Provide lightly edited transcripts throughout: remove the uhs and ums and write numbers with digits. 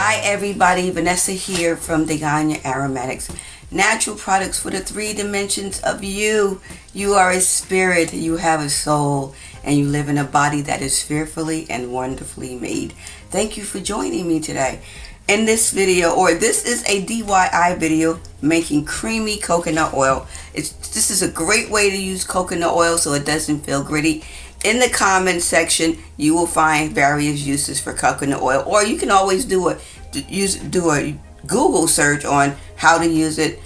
Hi everybody, Vanessa here from Aromatics. Natural products for the three dimensions of you. You are a spirit, you have a soul, and you live in a body that is fearfully and wonderfully made. Thank you for joining me today. In this video, this is a DIY video, making creamy coconut oil. This is a great way to use coconut oil so it doesn't feel gritty. In the comment section, you will find various uses for coconut oil, or you can always do a Google search on how to use it.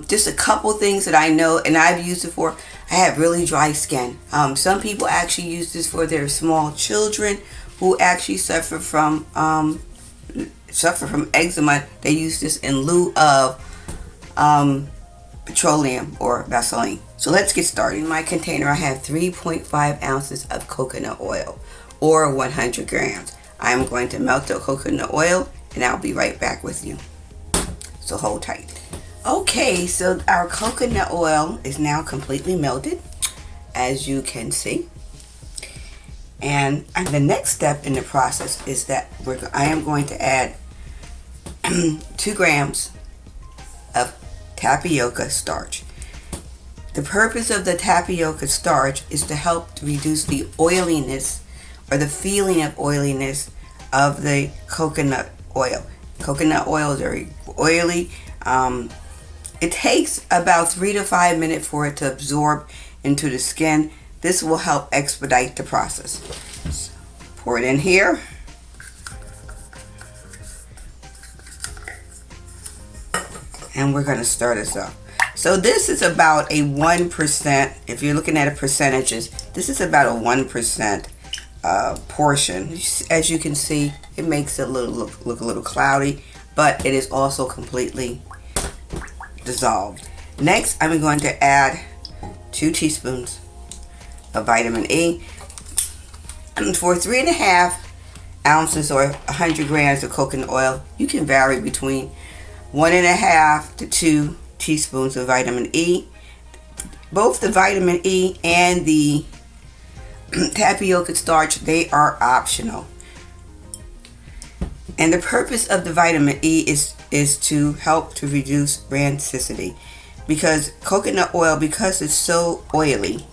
Just a couple things that I know and I've used it for. I have really dry skin. Some people actually use this for their small children who actually suffer from eczema. They use this in lieu of petroleum or Vaseline. So let's get started. In my container, I have 3.5 ounces of coconut oil, or 100 grams. I'm going to melt the coconut oil, and I'll be right back with you. So hold tight. Okay, so our coconut oil is now completely melted, as you can see. And the next step in the process is that I am going to add 2 grams of tapioca starch. The purpose of the tapioca starch is to help to reduce the oiliness or the feeling of oiliness of the coconut oil. Coconut oil is very oily. It takes about 3 to 5 minutes for it to absorb into the skin. This will help expedite the process. So, pour it in here. And we're going to start us off. So this is about a 1%, if you're looking at percentages, this is about a 1% portion. As you can see, it makes it look a little cloudy, but it is also completely dissolved. Next, I'm going to add 2 teaspoons of vitamin E. And for 3.5 ounces or 100 grams of coconut oil, you can vary between 1.5 to 2 teaspoons of vitamin E. Both the vitamin E and the tapioca starch, they are optional. And the purpose of the vitamin E is to help to reduce rancidity, because coconut oil, because it's so oily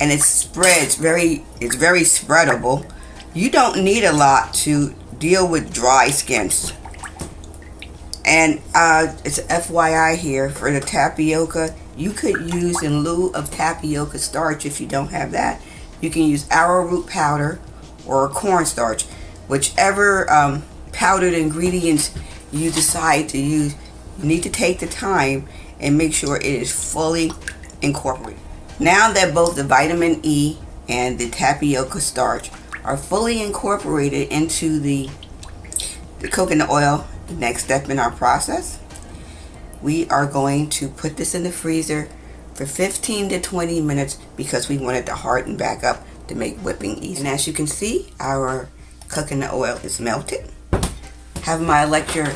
and it spreads it's very spreadable, you don't need a lot to deal with dry skins. And it's FYI here for the tapioca, you could use in lieu of tapioca starch. If you don't have that, you can use arrowroot powder or cornstarch, whichever powdered ingredients you decide to use. You need to take the time and make sure it is fully incorporated. Now that both the vitamin E and the tapioca starch are fully incorporated into the coconut oil, the next step in our process, we are going to put this in the freezer for 15 to 20 minutes because we want it to harden back up to make whipping easy. And as you can see, our coconut oil is melted. Have my electric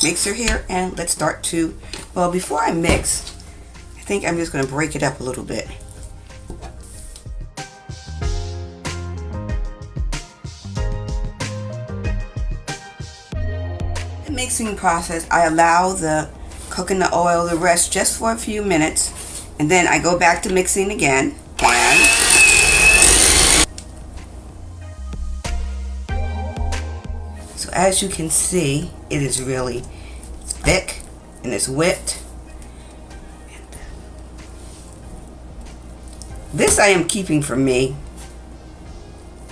mixer here, and let's start to, well, before I mix, I think I'm just going to break it up a little bit. Mixing process, I allow the coconut oil to rest just for a few minutes, and then I go back to mixing again. And so as you can see, it is really thick and it's whipped. This I am keeping for me,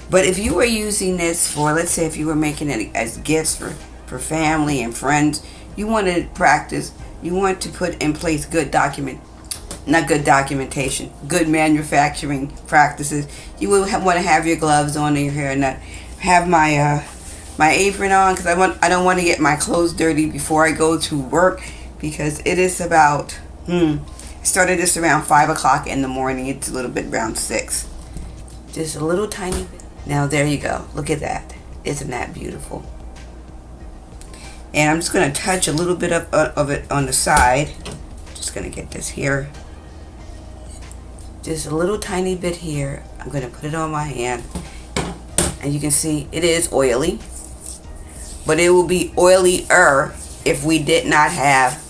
but if you were using this for, let's say if you were making it as gifts for family and friends, you want to practice, you want to put in place good manufacturing practices. You will want to have your gloves on and your hair nut. Have my apron on, because I don't want to get my clothes dirty before I go to work, because it is about I started this around 5 o'clock in the morning. It's a little bit around 6. Just a little tiny bit. Now there you go. Look at that. Isn't that beautiful? And I'm just going to touch a little bit of it on the side. Just going to get this here. Just a little tiny bit here. I'm going to put it on my hand. And you can see it is oily. but it will be oilier if we did not have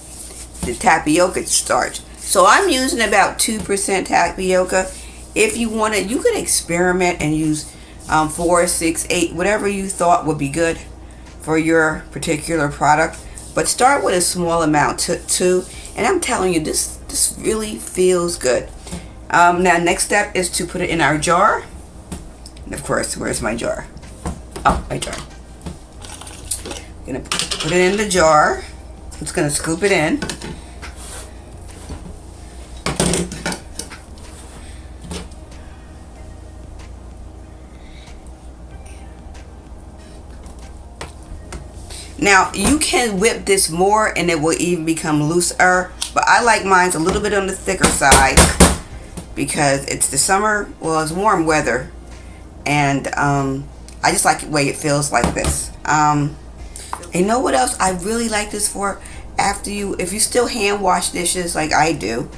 the tapioca starch. So I'm using about 2% tapioca. If you wanted, you could experiment and use 4, 6, 8, whatever you thought would be good for your particular product. But start with a small amount too. And I'm telling you, this really feels good. Now next step is to put it in our jar. And of course, where's my jar? Oh, my jar. I'm gonna put it in the jar. I'm just gonna scoop it in. Now you can whip this more and it will even become looser, but I like mine a little bit on the thicker side because it's the summer, well, it's warm weather, and I just like the way it feels like this. And you know what else I really like this for? If you still hand wash dishes like I do,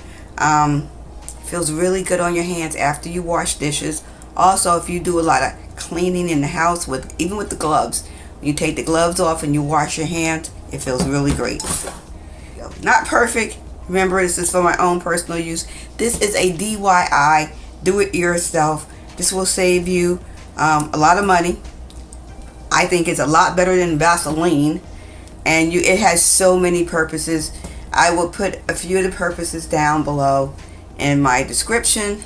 feels really good on your hands after you wash dishes. Also, if you do a lot of cleaning in the house, even with the gloves, you take the gloves off and you wash your hands, it feels really great. Not perfect. Remember, this is for my own personal use. This is a DIY, do it yourself. This will save you a lot of money. I think it's a lot better than Vaseline, and it has so many purposes. I will put a few of the purposes down below in my description.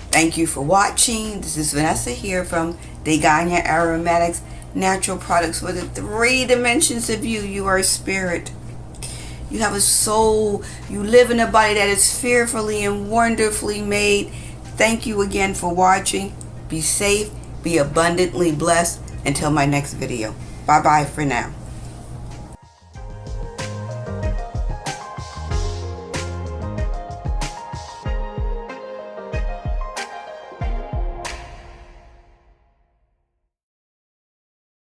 Thank you for watching. This is Vanessa here from Degania Aromatics, natural products for the 3 dimensions of you. You are a spirit. You have a soul. You live in a body that is fearfully and wonderfully made. Thank you again for watching. Be safe. Be abundantly blessed. Until my next video. Bye-bye for now.